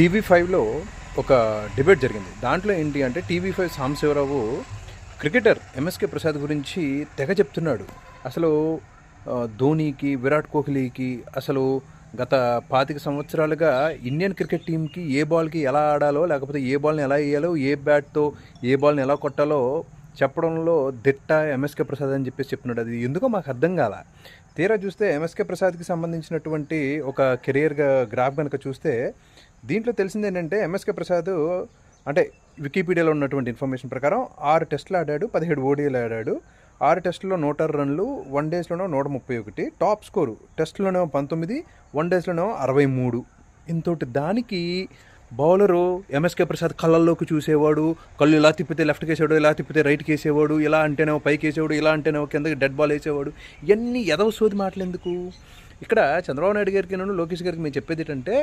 టీవీ5లో ఒక డిబేట్ జరిగింది. దాంట్లో ఏంటి అంటే TV5 Sambasivarao cricketer MSK Prasad గురించి తెగ చెప్తున్నాడు. అసలు ధోనీకి, విరాట్ కోహ్లీకి అసలు గత 25 సంవత్సరాలుగా ఇండియన్ క్రికెట్ టీంకి ఏ బాల్కి ఎలా ఆడాలో, లేకపోతే ఏ బాల్ని ఎలా వేయాలో, ఏ బ్యాట్తో ఏ బాల్ని ఎలా కొట్టాలో చెప్పడంలో దిట్ట ఎంఎస్కే ప్రసాద్ అని చెప్పేసి చెప్తున్నాడు. అది ఎందుకో మాకు అర్థం కాల. తీరా చూస్తే ఎంఎస్కే ప్రసాద్కి సంబంధించినటువంటి ఒక కెరియర్ గ్రాఫ్ కనుక చూస్తే దీంట్లో తెలిసింది ఏంటంటే ఎంఎస్కే ప్రసాద్ అంటే వికీపీడియాలో ఉన్నటువంటి ఇన్ఫర్మేషన్ ప్రకారం 6 టెస్టులు ఆడాడు, 17 ఓడిఐలు ఆడాడు. 6 టెస్టుల్లో 106 రన్లు, 1 డేస్లోనో 131, టాప్ స్కోరు టెస్టులోనేమో 19, 1 డేస్లోనేమో 63. ఇంతటి దానికి బౌలరు ఎంఎస్కే ప్రసాద్ కళ్ళల్లోకి చూసేవాడు. కళ్ళు ఇలా తిప్పితే లెఫ్ట్కి వేసేవాడు, ఇలా తిప్పితే రైట్కి వేసేవాడు, ఇలా అంటేనేమో పైకి వేసేవాడు, ఇలా అంటేనేమో కిందకి డెడ్ బాల్ వేసేవాడు. ఇవన్నీ ఎదవ సోది మాటలు ఎందుకు? ఇక్కడ చంద్రబాబు నాయుడు గారికి నేను లోకేష్ గారికి మేము చెప్పేది ఏంటంటే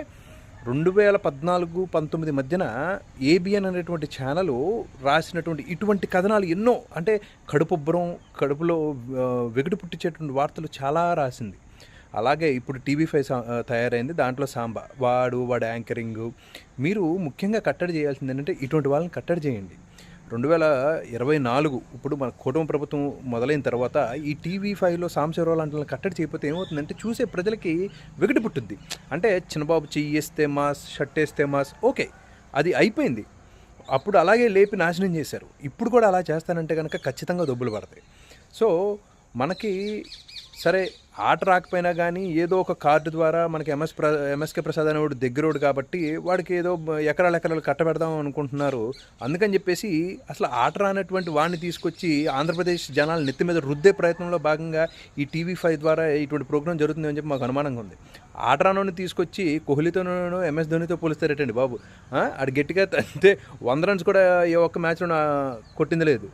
2014-19 మధ్యన ఏబిఎన్ అనేటువంటి ఛానల్ రాసినటువంటి ఇటువంటి కథనాలు ఎన్నో, అంటే కడుపుబ్బరం, కడుపులో వెగుడు పుట్టించేటువంటి వార్తలు చాలా రాసింది. అలాగే ఇప్పుడు టీవీ5 తయారైంది. దాంట్లో సాంబ వాడి యాంకరింగ్ మీరు ముఖ్యంగా కట్టడి చేయాల్సింది ఏంటంటే ఇటువంటి వాళ్ళని కట్టడి చేయండి. 2024 ఇప్పుడు మన కూటమి ప్రభుత్వం మొదలైన తర్వాత ఈ టీవీ5లో సాంబశివరావు లాంటి వాళ్ళని కట్టడి చేయకపోతే ఏమవుతుందంటే చూసే ప్రజలకి వెగటి పుట్టుద్ది. అంటే చిన్నబాబు చెయ్యి వేస్తే మాస్, షర్ట్ వేస్తే మాస్, ఓకే అది అయిపోయింది. అప్పుడు అలాగే లేపి నాశనం చేశారు. ఇప్పుడు కూడా అలా చేస్తానంటే కనుక ఖచ్చితంగా దొబ్బులు పడతాయి. సో మనకి సరే ఆట రాకపోయినా కానీ ఏదో ఒక కార్డు ద్వారా మనకి ఎంఎస్కే ప్రసాద్ అనేవాడు దగ్గరోడు కాబట్టి వాడికి ఏదో ఎకరాలు కట్టబెడదాం అనుకుంటున్నారు. అందుకని చెప్పేసి అసలు ఆట రానటువంటి వాడిని తీసుకొచ్చి ఆంధ్రప్రదేశ్ జనాలు నెత్తి మీద రుద్దే ప్రయత్నంలో భాగంగా ఈ టీవీ5 ద్వారా ఇటువంటి ప్రోగ్రాం జరుగుతుంది అని చెప్పి మాకు అనుమానంగా ఉంది. ఆట రానోని తీసుకొచ్చి కోహ్లీతోనూ ఎంఎస్ ధోనితో పోలిస్తారేటండి బాబు. ఆడు గట్టిగా అంటే 100 రన్స్ కూడా ఏ ఒక్క మ్యాచ్లో కొట్టింది లేదు.